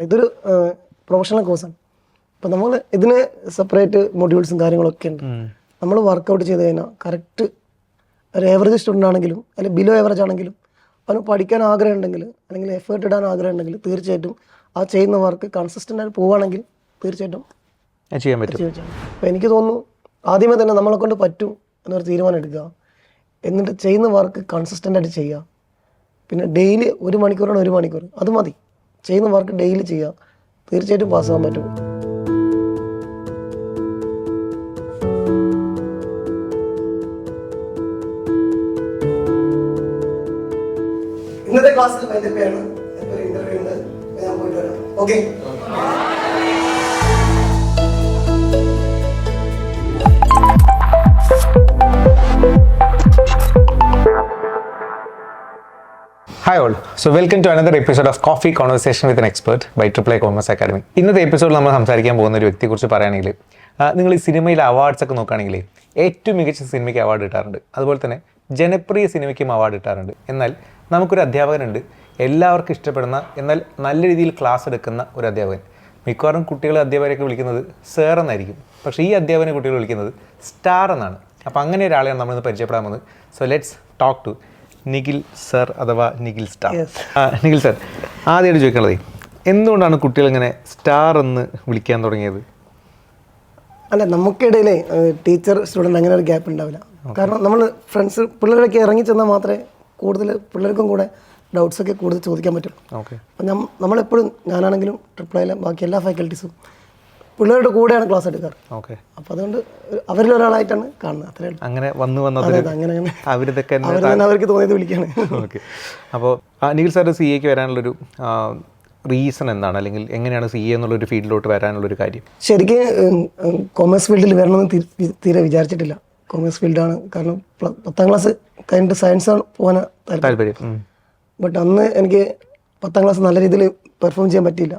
ഇതൊരു പ്രൊഫഷണൽ കോഴ്സാണ്. അപ്പോൾ നമ്മൾ ഇതിന് സെപ്പറേറ്റ് മൊഡ്യൂൾസും കാര്യങ്ങളൊക്കെ ഉണ്ട്. നമ്മൾ വർക്കൗട്ട് ചെയ്ത് കഴിഞ്ഞാൽ കറക്റ്റ് ഒരു ഏവറേജ് സ്റ്റുഡൻ്റ് ആണെങ്കിലും അല്ലെങ്കിൽ ബിലോ ഏവറേജ് ആണെങ്കിലും അവന് പഠിക്കാൻ ആഗ്രഹം ഉണ്ടെങ്കിൽ അല്ലെങ്കിൽ എഫേർട്ട് ഇടാൻ ആഗ്രഹം ഉണ്ടെങ്കിൽ തീർച്ചയായിട്ടും ആ ചെയ്യുന്ന വർക്ക് കൺസിസ്റ്റൻ്റ് ആയിട്ട് പോവുകയാണെങ്കിൽ തീർച്ചയായിട്ടും ചെയ്യാൻ പറ്റും. അപ്പോൾ എനിക്ക് തോന്നുന്നു ആദ്യമേ തന്നെ നമ്മളെ കൊണ്ട് പറ്റും എന്നൊരു തീരുമാനം എടുക്കുക, എന്നിട്ട് ചെയ്യുന്ന വർക്ക് കൺസിസ്റ്റൻ്റ് ആയിട്ട് ചെയ്യുക. പിന്നെ ഡെയിലി 1 മണിക്കൂറാണ് 1 മണിക്കൂർ അത് മതി. ചെയ്യുന്ന വർക്ക് ഡെയിലി ചെയ്യുക, തീർച്ചയായിട്ടും പാസ്സാകാൻ പറ്റും. ഇന്നത്തെ ക്ലാസ്സിൽ വൈദ്യപ്പയാണ് ഇന്റർവ്യൂ ഉണ്ട്, ഞാൻ പോയിട്ട് വരാം. Okay. Hi all, so welcome to another episode of coffee conversation with an expert by triple commerce academy. ഇന്നത്തെ എപ്പിസോഡിൽ നമ്മൾ സംസാരിക്കാൻ പോകുന്ന ഒരു വ്യക്തിയെക്കുറിച്ച് പറയുകയാണെങ്കിൽ, നിങ്ങൾ ഈ സിനിമയിലെ അവാർഡ്സ് ഒക്കെ നോക്കുകയാണെങ്കിൽ ഏറ്റവും മികച്ച സിനിമയ്ക്ക് അവാർഡ് കിട്ടാറുണ്ട്, അതുപോലെ തന്നെ ജനപ്രിയ സിനിമയ്ക്കും അവാർഡ് കിട്ടാറുണ്ട്. എന്നാൽ നമുക്കൊരു അധ്യാപകനുണ്ട്, എല്ലാവർക്കും ഇഷ്ടപ്പെടുന്ന എന്നാൽ നല്ല രീതിയിൽ ക്ലാസ് എടുക്കുന്ന ഒരു അധ്യാപകൻ. മിക്കവാറും കുട്ടികൾ അധ്യാപകരെയൊക്കെ വിളിക്കുന്നത് സർ എന്നായിരിക്കും, പക്ഷേ ഈ അധ്യാപകനെ കുട്ടികൾ വിളിക്കുന്നത് സ്റ്റാർ എന്നാണ്. അപ്പോൾ അങ്ങനെ ഒരാളെയാണ് നമ്മളിന്ന് പരിചയപ്പെടാൻ പോകുന്നത്. So let's talk to Nikhil sir അഥവാ നിഖിൽ സ്റ്റാർ. നിഖിൽ സർ, ആദ്യമായിട്ട് ചോദിക്കണത്, എന്തുകൊണ്ടാണ് കുട്ടികൾ ഇങ്ങനെ സ്റ്റാർ എന്ന് വിളിക്കാൻ തുടങ്ങിയത്? അല്ല, നമുക്കിടയിലേ ടീച്ചർ സ്റ്റുഡൻറ്റ് അങ്ങനെ ഒരു ഗ്യാപ്പ് ഉണ്ടാവില്ല. കാരണം നമ്മൾ ഫ്രണ്ട്സ് പിള്ളേരൊക്കെ ഇറങ്ങി ചെന്നാൽ മാത്രമേ കൂടുതൽ പിള്ളേർക്കും കൂടെ ഡൗട്ട്സൊക്കെ കൂടുതൽ ചോദിക്കാൻ പറ്റും. ഓക്കെ. അപ്പം നമ്മളെപ്പോഴും, ഞാനാണെങ്കിലും ട്രിപ്പിളിലെ ബാക്കി എല്ലാ ഫാക്കൽറ്റീസും പിള്ളേരുടെ കൂടെയാണ് ക്ലാസ് എടുക്കാറ്. ഓക്കെ. അപ്പോൾ അതുകൊണ്ട് അവരിൽ ഒരാളായിട്ടാണ് കാണുന്നത്. അത്രേ ഉള്ളൂ. അങ്ങനെ വന്ന് അങ്ങനെ അവരിതൊക്കെ അവർക്ക് തോന്നിയത് വിളിക്കാണ്. ഓക്കെ. അപ്പോൾ നിഖിൽ സാർ സി എക്ക് വരാനുള്ളൊരു റീസൺ എന്താണ്, അല്ലെങ്കിൽ എങ്ങനെയാണ് സി എ എന്നുള്ളൊരു ഫീൽഡിലോട്ട് വരാനുള്ളൊരു കാര്യം? ശരിക്കും കൊമേഴ്സ് ഫീൽഡിൽ വരണമെന്ന് തീരെ വിചാരിച്ചിട്ടില്ല. കൊമേഴ്സ് ഫീൽഡാണ്, കാരണം 10ാം ക്ലാസ് കഴിഞ്ഞിട്ട് സയൻസ് പോകാൻ താല്പര്യം. ബട്ട് അന്ന് എനിക്ക് 10ാം ക്ലാസ് നല്ല രീതിയിൽ പെർഫോം ചെയ്യാൻ പറ്റിയില്ല.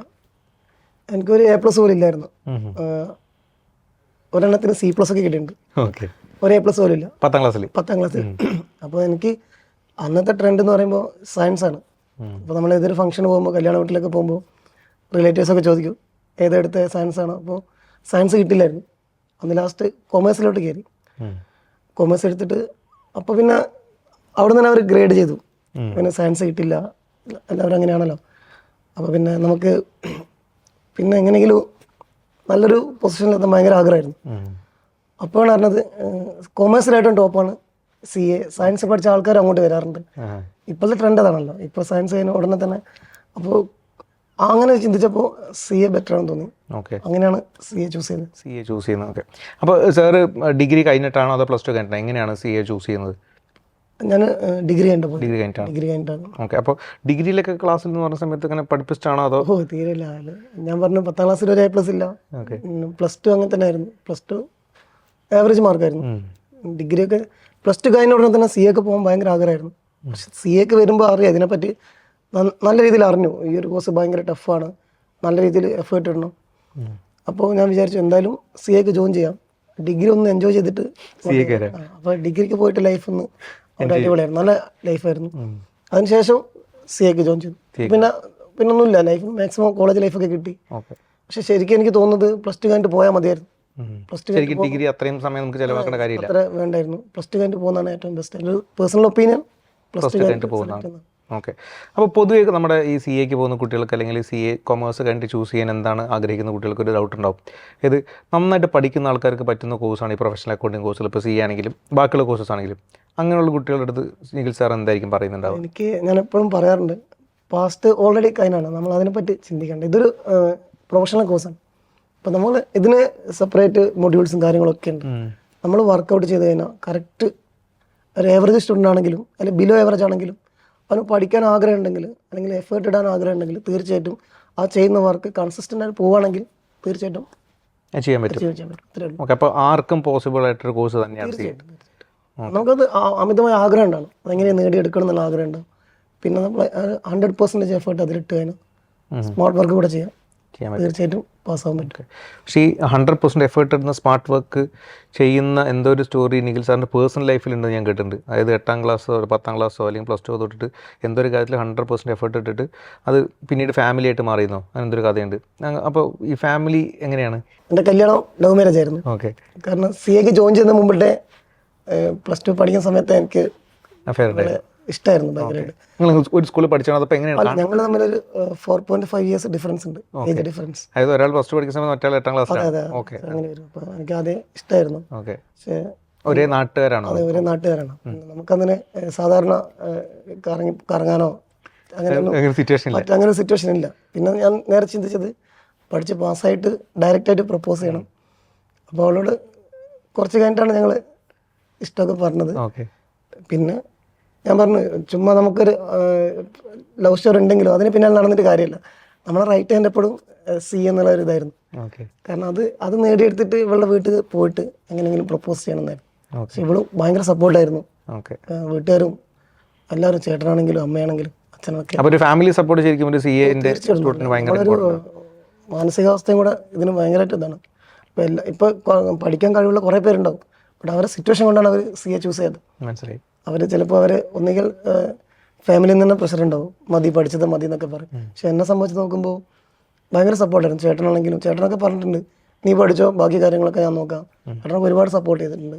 എനിക്കൊരു A+ പോലും ഇല്ലായിരുന്നു. ഒരെണ്ണത്തിന് C+ ഒക്കെ കിട്ടിയിട്ടുണ്ട്. ഒരു A+ പോലും ഇല്ല 10ാം ക്ലാസ്സിൽ. അപ്പോൾ എനിക്ക് അന്നത്തെ ട്രെൻഡ് എന്ന് പറയുമ്പോൾ സയൻസാണ്. അപ്പോൾ നമ്മൾ ഏതൊരു ഫംഗ്ഷന് പോകുമ്പോൾ, കല്യാണ വീട്ടിലൊക്കെ പോകുമ്പോൾ റിലേറ്റീവ്സൊക്കെ ചോദിക്കും ഏതെടുത്ത സയൻസാണ്. അപ്പോൾ സയൻസ് കിട്ടില്ലായിരുന്നു. അന്ന് ലാസ്റ്റ് കൊമേഴ്സിലോട്ട് കയറി. കൊമേഴ്സ് എടുത്തിട്ട് അപ്പോൾ പിന്നെ അവിടെ നിന്ന് അവർ ഗ്രേഡ് ചെയ്തു. പിന്നെ സയൻസ് കിട്ടില്ല, എല്ലാവരും അങ്ങനെയാണല്ലോ. അപ്പോൾ പിന്നെ നമുക്ക് പിന്നെ എങ്ങനെയെങ്കിലും നല്ലൊരു പൊസിഷനിലെത്താൻ ഭയങ്കര ആഗ്രഹമായിരുന്നു. അപ്പോഴാണ് അറിഞ്ഞത് കൊമേഴ്സിലായിട്ടും ടോപ്പാണ് CA. സയൻസ് പഠിച്ച ആൾക്കാർ അങ്ങോട്ട് വരാറുണ്ട്. ഇപ്പോഴത്തെ ട്രെൻഡ് അതാണല്ലോ. ഇപ്പോൾ സയൻസ് കഴിഞ്ഞ ഉടനെ തന്നെ. അപ്പോൾ അങ്ങനെ ചിന്തിച്ചപ്പോൾ CA ബെറ്റർ ആണെന്ന് തോന്നി. ഓക്കെ. അങ്ങനെയാണ് CA ചൂസ് ചെയ്യുന്നത്. ഓക്കെ. അപ്പോൾ സാറ് ഡിഗ്രി കഴിഞ്ഞിട്ടാണോ അതോ +2 കഴിഞ്ഞിട്ടാണോ, എങ്ങനെയാണ് CA ചൂസ് ചെയ്യുന്നത്? ഞാൻ ഡിഗ്രി കഴിഞ്ഞിട്ടാണ്. ഓക്കെ. അപ്പോൾ ഡിഗ്രിയിലൊക്കെ ക്ലാസ്സിൽ എന്ന് പറഞ്ഞ സമയത്ത് ഇങ്ങനെ പഠിപ്പിച്ചിട്ടാണോ അതോ? തീരെയില്ല. ഞാൻ പറഞ്ഞു 10ാം ക്ലാസ്സിൽ ഒരു A+ ഇല്ല. +2 അങ്ങനെ തന്നെ ആയിരുന്നു. +2 ആവറേജ് മാർക്കായിരുന്നു. ഡിഗ്രിയൊക്കെ +2 കഴിഞ്ഞ ഉടനെ തന്നെ CA ഒക്കെ പോകാൻ ഭയങ്കര ആഗ്രഹമായിരുന്നു. പക്ഷെ CA ഒക്കെ വരുമ്പോൾ അറിയാം ഇതിനെപ്പറ്റി നല്ല രീതിയിൽ അറിഞ്ഞു. ഈ ഒരു കോഴ്സ് ഭയങ്കര ടഫാണ്, നല്ല രീതിയിൽ എഫേർട്ട് ഇടണം. അപ്പോൾ ഞാൻ വിചാരിച്ചു എന്തായാലും CA ഒക്കെ ജോയിൻ ചെയ്യാം, ഡിഗ്രി ഒന്ന് എൻജോയ് ചെയ്തിട്ട്. അപ്പോൾ ഡിഗ്രിക്ക് പോയിട്ട് ലൈഫ് ഒന്ന് അടിപൊളിയായിരുന്നു, നല്ല ലൈഫായിരുന്നു. അതിനുശേഷം CA ഒക്കെ ജോയിൻ ചെയ്തു. പിന്നെ ഒന്നുമില്ല, ലൈഫ് മാക്സിമം കോളേജ് ലൈഫൊക്കെ കിട്ടി. പക്ഷെ ശരിക്കും എനിക്ക് തോന്നുന്നത് +2 കഴിഞ്ഞിട്ട് പോയാൽ മതിയായിരുന്നു. ഡിഗ്രി അത്രയും സമയം നമുക്ക് ചെലവാക്കേണ്ട കാര്യമില്ല, അത്ര വേണ്ടായിരുന്നു. +2 കഴിഞ്ഞിട്ട് പോകുന്നതാണ് ഏറ്റവും ബെസ്റ്റ്. ഒരു പേഴ്സണൽ ഒപ്പീനിയൻ +2 കഴിഞ്ഞിട്ട് പോകുന്നതാണ്. ഓക്കെ. അപ്പോൾ പൊതുവെ നമ്മുടെ ഈ CA ക്ക് പോകുന്ന കുട്ടികൾക്ക്, അല്ലെങ്കിൽ CA കൊമേഴ്സ് കഴിഞ്ഞിട്ട് ചൂസ് ചെയ്യാൻ എന്താണ് ആഗ്രഹിക്കുന്ന കുട്ടികൾക്ക് ഒരു ഡൗട്ട് ഉണ്ടാവും. ഇത് നന്നായിട്ട് പഠിക്കുന്ന ആൾക്കാർക്ക് പറ്റുന്ന കോഴ്സാണ് ഈ പ്രൊഫഷണൽ അക്കൗണ്ടിങ് കോഴ്സുകൾ. ഇപ്പോൾ CA ആണെങ്കിലും ബാക്കിയുള്ള കോഴ്സസ് ആണെങ്കിലും അങ്ങനെയുള്ള കുട്ടികളുടെ അടുത്ത് നിഖിൽ സാർ എന്തായിരിക്കും പറയുന്നുണ്ടാവും? ഞാൻ എപ്പോഴും പറയാറുണ്ട്, പാസ്റ്റ് ഓൾറെഡി കഴിഞ്ഞാണ്, നമ്മൾ അതിനെപ്പറ്റി ചിന്തിക്കേണ്ട. ഇതൊരു പ്രൊഫഷണൽ കോഴ്സാണ്. അപ്പോൾ നമ്മൾ ഇതിന് സെപ്പറേറ്റ് മൊഡ്യൂൾസും കാര്യങ്ങളൊക്കെ ഉണ്ട്. നമ്മൾ വർക്കൗട്ട് ചെയ്ത് കഴിഞ്ഞാൽ കറക്റ്റ് ഒരു ഏവറേജ് സ്റ്റുഡൻ്റ് ആണെങ്കിലും അല്ലെങ്കിൽ ബിലോ ഏവറേജ് ആണെങ്കിലും അവന് പഠിക്കാൻ ആഗ്രഹം ഉണ്ടെങ്കിൽ അല്ലെങ്കിൽ എഫേർട്ട് ഇടാൻ ആഗ്രഹം ഉണ്ടെങ്കിൽ തീർച്ചയായിട്ടും ആ ചെയ്യുന്ന വർക്ക് കൺസിസ്റ്റൻ്റ് ആയിട്ട് പോവുകയാണെങ്കിൽ തീർച്ചയായിട്ടും ചെയ്യാൻ പറ്റും. ഓക്കെ. അപ്പോൾ ആർക്കും പോസിബിൾ ആയിട്ടൊരു കോഴ്സ് തന്നെയാണ്. നമുക്കത് അമിതമായ ആഗ്രഹം ഉണ്ടാകും, അതെങ്ങനെ നേടിയെടുക്കണം എന്നുള്ള ആഗ്രഹം ഉണ്ടാകും. പിന്നെ നമ്മൾ 100% എഫേർട്ട് അതിലിട്ട് കഴിഞ്ഞാൽ സ്മാർട്ട് വർക്ക് കൂടെ ചെയ്യാം. തീർച്ചയായിട്ടും പാസ്സാവാൻ പറ്റും. പക്ഷേ ഈ 100% എഫേർട്ട് ഇടുന്ന സ്മാർട്ട് വർക്ക് ചെയ്യുന്ന എന്തോ ഒരു സ്റ്റോറി നിഖിൽ സാറിൻ്റെ പേഴ്സണൽ ലൈഫിലുണ്ട് ഞാൻ കേട്ടിട്ടുണ്ട്. അതായത് 8ാം ക്ലാസ്സോ 10ാം ക്ലാസ്സോ അല്ലെങ്കിൽ +2 തൊട്ടിട്ട് എന്തോ ഒരു കാര്യത്തിൽ 100% എഫേർട്ട് ഇട്ടിട്ട് അത് പിന്നീട് ഫാമിലി ആയിട്ട് മാറിയെന്നോ അങ്ങനത്തെ ഒരു കഥയുണ്ട്. അപ്പോൾ ഈ ഫാമിലി എങ്ങനെയാണ്? എൻ്റെ കല്യാണം ലവ് മാരേജ് ആയിരുന്നു. ഓക്കെ. കാരണം CAക്ക് ജോയിൻ ചെയ്യുന്ന മുമ്പിട്ട് +2 പഠിക്കുന്ന സമയത്ത് എനിക്ക് അഫെയർ ഉണ്ടായിരുന്നു, ഇഷ്ടമായിരുന്നു ഭയങ്കരമായിട്ട്. നിങ്ങൾ ഒരു സ്കൂളിൽ പഠിച്ചാൽ അപ്പോൾ എങ്ങനെയാണ്? ഞങ്ങൾ തമ്മിലൊരു 4.5 ഇയേഴ്സ് ഡിഫറൻസ് ഉണ്ട്, ഏജ് ഡിഫറൻസ്. അതായത് ഒരാൾ +2 പഠിക്കുന്ന സമയത്ത് മറ്റേ 8ാം ക്ലാസ്. ഓക്കെ. അങ്ങനെ വരും. അപ്പോൾ എനിക്ക് ആദ്യം ഇഷ്ടമായിരുന്നു. ഓക്കെ. പക്ഷേ ഒരേ നാട്ടുകാരാണോ? അതെ, ഒരേ നാട്ടുകാരാണ്. നമുക്കതിന് സാധാരണ കറങ്ങാനോ അങ്ങനെ സിറ്റുവേഷൻ ഇല്ല, അങ്ങനെ ഒരു സിറ്റുവേഷൻ ഇല്ല. പിന്നെ ഞാൻ നേരെ ചിന്തിച്ചത് പഠിച്ച് പാസ്സായിട്ട് ഡയറക്റ്റായിട്ട് പ്രപ്പോസ് ചെയ്യണം. അപ്പോൾ അവളോട് കുറച്ച് കഴിഞ്ഞിട്ടാണ് ഞങ്ങൾ ഇഷ്ടമൊക്കെ പറഞ്ഞത്. ഓക്കെ. പിന്നെ ഞാൻ പറഞ്ഞു, ചുമ്മാ നമുക്കൊരു ലവ് സ്റ്റോറി ഉണ്ടെങ്കിലും അതിന് പിന്നാലെ നടന്നിട്ട് കാര്യമില്ല. നമ്മളെ റൈറ്റ് ഹാൻഡ് എപ്പോഴും C എന്നുള്ള ഒരു ഇതായിരുന്നു. കാരണം അത് നേടിയെടുത്തിട്ട് ഇവളുടെ വീട്ടിൽ പോയിട്ട് എങ്ങനെയെങ്കിലും പ്രപ്പോസ് ചെയ്യണമെന്നായിരുന്നു. പക്ഷെ ഇവളും ഭയങ്കര സപ്പോർട്ടായിരുന്നു. വീട്ടുകാരും എല്ലാവരും, ചേട്ടനാണെങ്കിലും അമ്മയാണെങ്കിലും അച്ഛനൊക്കെ. അപ്പോൾ ഒരു ഫാമിലി സപ്പോർട്ട് ശരിക്കും ഒരു CAന്റെ സ്റ്റുഡന്റിന് ഭയങ്കര മാനസികാവസ്ഥയും കൂടെ ഇതിന് ഭയങ്കരമായിട്ട് ഇതാണ്. ഇപ്പോൾ പഠിക്കാൻ കഴിവുള്ള കുറേ പേരുണ്ടാവും, ബട്ട് അവരുടെ സിറ്റുവേഷൻ കൊണ്ടാണ് അവർ CA ചൂസ് ചെയ്തത്. മനസ്സിലായി. അവർ ചിലപ്പോൾ അവർ ഒന്നുകിൽ ഫാമിലിയിൽ നിന്ന് തന്നെ പ്രഷർ ഉണ്ടാവും, മതി പഠിച്ചത് മതി എന്നൊക്കെ പറയും. പക്ഷെ എന്നെ സംബന്ധിച്ച് നോക്കുമ്പോൾ ഭയങ്കര സപ്പോർട്ടായിരുന്നു. ചേട്ടനാണെങ്കിലും ചേട്ടനൊക്കെ പറഞ്ഞിട്ടുണ്ട്, നീ പഠിച്ചോ, ബാക്കി കാര്യങ്ങളൊക്കെ ഞാൻ നോക്കാം. ചേട്ടനൊക്കെ ഒരുപാട് സപ്പോർട്ട് ചെയ്തിട്ടുണ്ട്.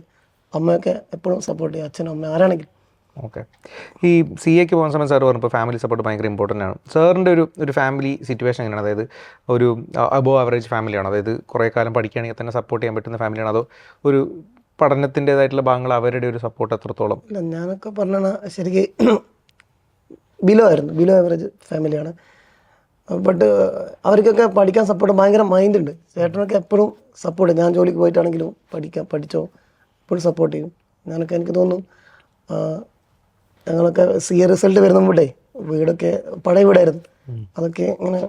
അമ്മയൊക്കെ എപ്പോഴും സപ്പോർട്ട് ചെയ്യും, അച്ഛനും അമ്മ ആരാണെങ്കിലും. ഓക്കെ. ഈ CAക്ക് പോകുന്ന സമയത്ത് സാർ പറഞ്ഞപ്പോൾ ഫാമിലി സപ്പോർട്ട് ഭയങ്കര ഇമ്പോർട്ടൻ്റ് ആണ്. സാറിൻ്റെ ഒരു ഫാമിലി സിറ്റുവേഷൻ എങ്ങനെയാണ്? അതായത് ഒരു അബോവ് ആവറേജ് ഫാമിലിയാണോ? അതായത് കുറേ കാലം പഠിക്കുകയാണെങ്കിൽ തന്നെ സപ്പോർട്ട് ചെയ്യാൻ പറ്റുന്ന ഫാമിലിയാണോ? അതോ ഒരു പഠനത്തിൻ്റെതായിട്ടുള്ള ഭാഗങ്ങൾ അവരുടെ ഒരു സപ്പോർട്ട് എത്രത്തോളം? ഇല്ല, ഞാനൊക്കെ പറഞ്ഞാൽ ശരിക്കും ബിലോ ആയിരുന്നു, ബിലോ ആവറേജ് ഫാമിലിയാണ്. ബട്ട് അവർക്കൊക്കെ പഠിക്കാൻ സപ്പോർട്ട് ഭയങ്കര മൈൻഡ് ഉണ്ട്. ചേട്ടനൊക്കെ എപ്പോഴും സപ്പോർട്ട്, ഞാൻ ജോലിക്ക് പോയിട്ടാണെങ്കിലും പഠിച്ചോ എപ്പോഴും സപ്പോർട്ട് ചെയ്യും. ഞാനൊക്കെ എനിക്ക് തോന്നുന്നു ഞങ്ങളൊക്കെ CA റിസൾട്ട് വരുന്ന മുമ്പേ വീടൊക്കെ പഴയ വീടായിരുന്നു, അതൊക്കെ ഇങ്ങനെ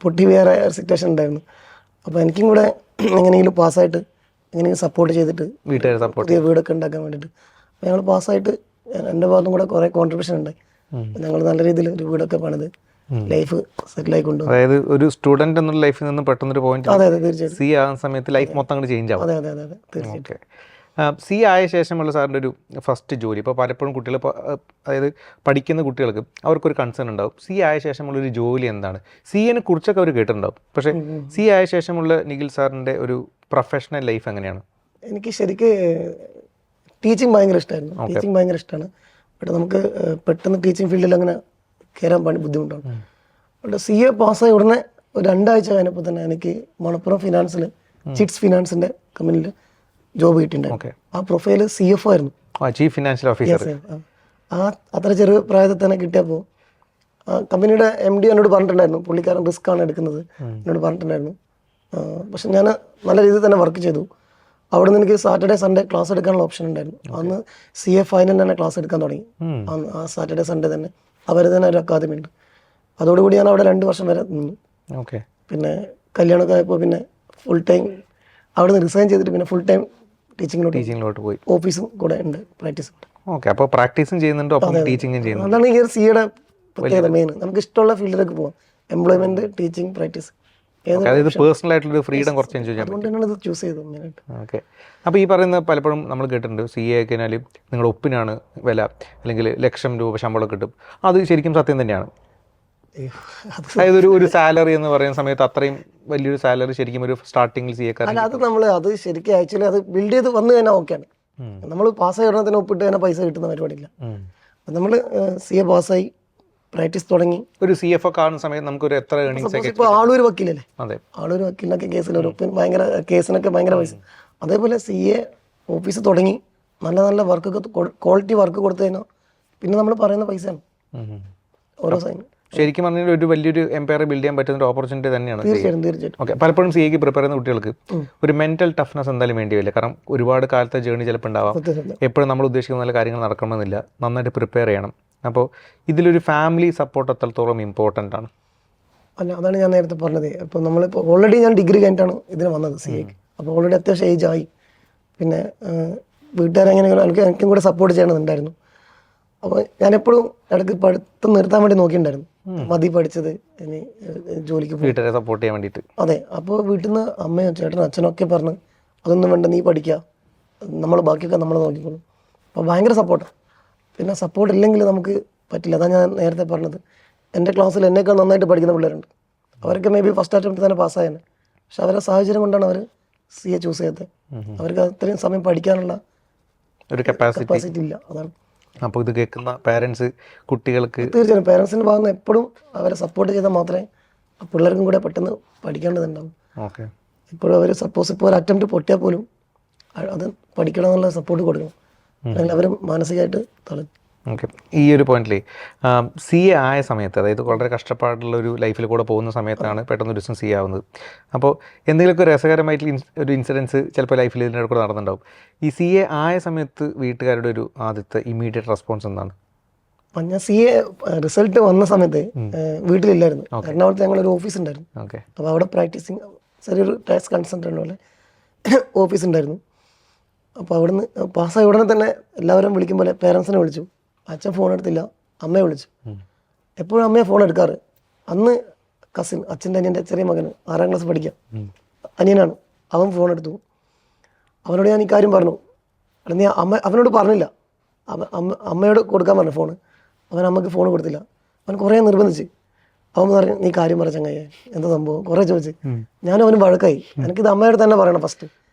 പൊട്ടി വേറെ സിറ്റുവേഷൻ ഉണ്ടായിരുന്നു. അപ്പോൾ എനിക്കും കൂടെ എങ്ങനെയെങ്കിലും പാസ്സായിട്ട് എങ്ങനെയെങ്കിലും സപ്പോർട്ട് ചെയ്തിട്ട് പുതിയ വീടൊക്കെ ഉണ്ടാക്കാൻ വേണ്ടിയിട്ട് അപ്പോൾ ഞങ്ങൾ പാസ്സായിട്ട് എൻ്റെ ഭാഗത്തും കൂടെ കുറേ കോൺട്രിബ്യൂഷൻ ഉണ്ടായി. ഞങ്ങൾ നല്ല രീതിയിൽ ഒരു വീടൊക്കെ പണിത് ലൈഫ് സെറ്റിൽ ആയിക്കൊണ്ടു. അതായത് ഒരു സ്റ്റുഡന്റ് എന്നുള്ള ലൈഫിൽ നിന്ന് പെട്ടെന്നൊരു പോയിന്റ്. അതെ അതെ, തീർച്ചയായിട്ടും. CA ആകുന്ന സമയത്ത് ലൈഫ് മൊത്തം അങ്ങോട്ട് ചേഞ്ച് ആവും. അതെ അതെ അതെ, തീർച്ചയായിട്ടും. CA ആയ ശേഷമുള്ള സാറിൻ്റെ ഒരു ഫസ്റ്റ് ജോലി, ഇപ്പോൾ പലപ്പോഴും കുട്ടികൾ, അതായത് പഠിക്കുന്ന കുട്ടികൾക്ക് അവർക്കൊരു കൺസേൺ ഉണ്ടാവും, CA ആയ ശേഷമുള്ളൊരു ജോലി എന്താണ്? CAനെ കുറിച്ചൊക്കെ അവർ കേട്ടിട്ടുണ്ടാവും, പക്ഷേ CA ആയ ശേഷമുള്ള നിഖിൽ സാറിൻ്റെ ഒരു പ്രൊഫഷണൽ ലൈഫ് എങ്ങനെയാണ്? എനിക്ക് ശരിക്ക് ടീച്ചിങ് ഭയങ്കര ഇഷ്ടമായിരുന്നു. ടീച്ചിങ് ഭയങ്കര ഇഷ്ടമാണ്. ബട്ട് നമുക്ക് പെട്ടെന്ന് ടീച്ചിങ് ഫീൽഡിൽ അങ്ങനെ കയറാൻ ബുദ്ധിമുട്ടാണ്. ബട്ട് CA പാസ്സായ ഉടനെ ഒരു 2 ആഴ്ച കഴിഞ്ഞപ്പോൾ തന്നെ എനിക്ക് മണപ്പുറം ഫിനാൻസിൽ ചിറ്റ്സ് ഫിനാൻസിൻ്റെ കമ്പനിയിൽ ജോബ് കിട്ടിയിട്ടുണ്ടായിരുന്നു. ആ പ്രൊഫൈൽ CFO ആയിരുന്നു, ചീഫ് ഫിനാൻഷ്യൽ ഓഫീസർ. അത്ര ചെറിയ പ്രായത്തിൽ തന്നെ കിട്ടിയപ്പോൾ കമ്പനിയുടെ MD എന്നോട് പറഞ്ഞിട്ടുണ്ടായിരുന്നു, പുള്ളിക്കാരൻ റിസ്ക് ആണ് എടുക്കുന്നത് എന്നോട് പറഞ്ഞിട്ടുണ്ടായിരുന്നു. പക്ഷെ ഞാൻ നല്ല രീതിയിൽ തന്നെ വർക്ക് ചെയ്തു. അവിടെ നിന്ന് എനിക്ക് സാറ്റർഡേ സൺഡേ ക്ലാസ് എടുക്കാനുള്ള ഓപ്ഷൻ ഉണ്ടായിരുന്നു. അന്ന് CA ഫൈനൽ തന്നെ ക്ലാസ് എടുക്കാൻ തുടങ്ങി. ആ സാറ്റർഡേ സൺഡേ തന്നെ അവർ തന്നെ ഒരു അക്കാദമി ഉണ്ട്. അതോടുകൂടി ഞാൻ അവിടെ 2 വർഷം വരെ നിന്നു. ഓക്കെ. പിന്നെ കല്യാണമൊക്കെ ആയപ്പോൾ പിന്നെ ഫുൾ ടൈം അവിടെ നിന്ന് റിസൈൻ ചെയ്തിട്ട് പിന്നെ ഫുൾ ടൈം ടീച്ചിങ്ങിലോട്ട് പോയി. ഓഫീസും കൂടെ ഉണ്ട്, പ്രാക്ടീസും. ഓക്കെ. അപ്പോൾ പ്രാക്ടീസും ചെയ്യുന്നുണ്ട്, ഒപ്പം ടീച്ചിങ്ങും ചെയ്യുന്നു. അതാണ് ഈ CAയുടെ പ്രത്യേകത മെയിൻ. നമുക്ക് ഇഷ്ടമുള്ള ഫീൽഡിലേക്ക് പോകാം, എംപ്ലോയ്മെന്റ്, ടീച്ചിങ്, പ്രാക്ടീസ്. പേഴ്സണൽ ആയിട്ടുള്ള ഫ്രീഡം കുറച്ച് എൻജോയ് ചെയ്യാൻ പറ്റും. അതുകൊണ്ടാണ് ഇത് ചൂസ് ചെയ്തത് മെയിനായിട്ട്. ഓക്കെ. അപ്പോൾ ഈ പറയുന്ന പലപ്പോഴും നമ്മൾ കേട്ടിട്ടുണ്ട്, CA കഴിഞ്ഞാൽ നിങ്ങളുടെ ഒപ്പിനാണ് വില, അല്ലെങ്കിൽ ₹1,00,000 ശമ്പളം കിട്ടും. അത് ശരിക്കും സത്യം തന്നെയാണ്? അതായത് ഒരു സാലറി എന്ന് പറയുന്ന സമയത്ത് അത്രയും വലിയൊരു സാലറി ശരിക്കും ഒരു സ്റ്റാർട്ടിങ്ങിൽ CA അല്ല, അത് ശരിക്കും ആക്ച്വലി അത് ബിൽഡ് ചെയ്ത് വന്നു കഴിഞ്ഞാൽ ഓക്കെയാണ്. നമ്മൾ പാസ്സായി ഉടനെ ഒപ്പിട്ട് തന്നെ പൈസ കിട്ടുന്ന പരിപാടിയില്ല. നമ്മൾ CA പാസ്സായി പ്രാക്ടീസ് തുടങ്ങി ഒരു CFO കാണുന്ന സമയത്ത് നമുക്കൊരു എത്ര ഏർണിങ്സ്? ഇപ്പോൾ ആളൂർ വക്കീലല്ലേ, അതെ, ആളൂർ വക്കീലിനൊക്കെ കേസിൽ ഒരു ഒപ്പിന് ഭയങ്കര കേസിനൊക്കെ ഭയങ്കര പൈസ. അതേപോലെ CA ഓഫീസ് തുടങ്ങി നല്ല നല്ല വർക്കൊക്കെ ക്വാളിറ്റി വർക്ക് കൊടുത്തു കഴിഞ്ഞാൽ പിന്നെ നമ്മൾ പറയുന്ന പൈസയാണ് ഓരോ സൈൻ. ശരിക്കും പറഞ്ഞാൽ ഒരു വലിയൊരു എംപയർ ബിൽഡ് ചെയ്യാൻ പറ്റുന്ന ഒരു ഓപ്പർച്യൂണിറ്റി തന്നെയാണ്. തീർച്ചയായിട്ടും. ഓക്കെ. പലപ്പോഴും CAക്ക് പ്രിപ്പയർ ചെയ്യുന്ന കുട്ടികൾക്ക് ഒരു മെന്റൽ ടഫ്നെസ് എന്തായാലും വേണ്ടി വരില്ല. കാരണം ഒരുപാട് കാലത്തെ ജേർണി ചിലപ്പോൾ ഉണ്ടാവാം. എപ്പോഴും നമ്മൾ ഉദ്ദേശിക്കുന്ന നല്ല കാര്യങ്ങൾ നടക്കണമെന്നില്ല. നന്നായിട്ട് പ്രിപ്പയർ ചെയ്യണം. അപ്പോൾ ഇതിലൊരു ഫാമിലി സപ്പോർട്ട് എത്രത്തോളം ഇമ്പോർട്ടൻ്റ് ആണ്? അല്ല, അതാണ് ഞാൻ നേരത്തെ പറഞ്ഞത്. ഇപ്പോൾ നമ്മളിപ്പോൾ ഓൾറെഡി ഞാൻ ഡിഗ്രി കഴിഞ്ഞിട്ടാണ് ഇതിന് വന്നത് CAക്ക്. അപ്പോൾ ഓൾറെഡി അത്യാവശ്യം ഏജ് ആയി. പിന്നെ വീട്ടുകാരെങ്ങനെയെങ്കിലും എനിക്കും കൂടെ സപ്പോർട്ട് ചെയ്യണമെന്നുണ്ടായിരുന്നു. അപ്പോൾ ഞാനെപ്പോഴും ഇടയ്ക്ക് പഠിത്തം നിർത്താൻ വേണ്ടി നോക്കിയിട്ടുണ്ടായിരുന്നു. മതി പഠിച്ചത്, ഇനി ജോലിക്ക് പോകും. വീട്ടുകാരെ സപ്പോർട്ട് ചെയ്യാൻ വേണ്ടിയിട്ട്. അതെ. അപ്പോൾ വീട്ടിൽ നിന്ന് അമ്മയും ചേട്ടനും അച്ഛനൊക്കെ പറഞ്ഞ് അതൊന്നും വേണ്ട, നീ പഠിക്കുക, നമ്മൾ ബാക്കിയൊക്കെ നമ്മൾ നോക്കിക്കോളും. അപ്പോൾ ഭയങ്കര സപ്പോർട്ടാണ്. പിന്നെ സപ്പോർട്ട് ഇല്ലെങ്കിൽ നമുക്ക് പറ്റില്ല. അതാണ് ഞാൻ നേരത്തെ പറഞ്ഞത്. എൻ്റെ ക്ലാസ്സിൽ എന്നേക്കാൾ നന്നായിട്ട് പഠിക്കുന്ന പിള്ളേരുണ്ട്. അവരൊക്കെ മേ ബി ഫസ്റ്റ് അറ്റംപ്റ്റ് തന്നെ പാസ്സായാണ്. പക്ഷെ അവരുടെ സാഹചര്യം കൊണ്ടാണ് അവർ CA ചൂസ് ചെയ്തത്. അവർക്ക് അത്രയും സമയം പഠിക്കാനുള്ള ഒരു കപ്പാസിറ്റി ഇല്ല. അതാണ്. അപ്പോൾ ഇത് കേൾക്കുന്ന പാരൻസ് കുട്ടികൾക്ക് തീർച്ചയായും പേരൻസിൻ്റെ ഭാഗത്ത് നിന്ന് എപ്പോഴും അവരെ സപ്പോർട്ട് ചെയ്താൽ മാത്രമേ ആ പിള്ളേർക്കും കൂടെ പെട്ടെന്ന് പഠിക്കേണ്ടതുണ്ടാവും. ഓക്കെ. ഇപ്പോഴും അവർ സപ്പോസ് ഇപ്പോൾ ഒരു അറ്റംപ്റ്റ് പൊട്ടിയാൽ പോലും അത് പഠിക്കണം എന്നുള്ള സപ്പോർട്ട് കൊടുക്കണം. അല്ലെങ്കിൽ അവർ മാനസികമായിട്ട് തളരും. ഓക്കെ. ഈ ഒരു പോയിന്റിൽ CA ആയ സമയത്ത്, അതായത് വളരെ കഷ്ടപ്പാടുള്ള ഒരു ലൈഫിൽ കൂടെ പോകുന്ന സമയത്താണ് പെട്ടെന്ന് ഒരു ദിവസം CA ആവുന്നത്. അപ്പോൾ എന്തെങ്കിലുമൊക്കെ രസകരമായിട്ടുള്ള ഒരു ഇൻസിഡൻസ് ചിലപ്പോൾ ലൈഫിൽ ഇതിൻ്റെ കൂടെ നടന്നിട്ടുണ്ടാവും. ഈ CA ആയ സമയത്ത് വീട്ടുകാരുടെ ഒരു ആദ്യത്തെ ഇമ്മീഡിയറ്റ് റെസ്പോൺസ് എന്താണ്? ഞാൻ CA റിസൾട്ട് വന്ന സമയത്ത് വീട്ടിലില്ലായിരുന്നു. എറണാകുളത്ത് ഞങ്ങളൊരു ഓഫീസ് ഉണ്ടായിരുന്നു. ഓക്കെ. അപ്പോൾ അവിടെ പ്രാക്ടീസിങ് ചെറിയൊരു ടാക്സ് കൺസൾട്ടൻ്റ് പോലെ ഓഫീസ് ഉണ്ടായിരുന്നു. അപ്പോൾ അവിടുന്ന് പാസ്സായ ഉടനെ തന്നെ എല്ലാവരും വിളിക്കും പോലെ പേരൻസിനെ വിളിച്ചു. അച്ഛൻ ഫോൺ എടുത്തില്ല, അമ്മയെ വിളിച്ചു. എപ്പോഴും അമ്മയെ ഫോൺ എടുക്കാറ്. അന്ന് കസിൻ, അച്ഛൻ്റെ അനിയൻ്റെ ചെറിയ മകന് 6ാം ക്ലാസ് പഠിക്കാം, അനിയനാണ്. അവൻ ഫോൺ എടുത്തു. അവനോട് ഞാൻ ഈ കാര്യം പറഞ്ഞു. നീ അവനോട് പറഞ്ഞില്ല, അമ്മയോട് കൊടുക്കാൻ പറഞ്ഞു ഫോണ്. അവൻ അമ്മയ്ക്ക് ഫോൺ കൊടുത്തില്ല. അവൻ കുറേ നിർബന്ധിച്ച്. അവൻ പറഞ്ഞു, നീ കാര്യം പറ ചങ്ങായെ, എന്താ സംഭവം, കുറേ ചോദിച്ച്. ഞാനും അവനും വഴക്കായി. എനിക്കിത് അമ്മയോട് തന്നെ പറയണം ഫസ്റ്റ്.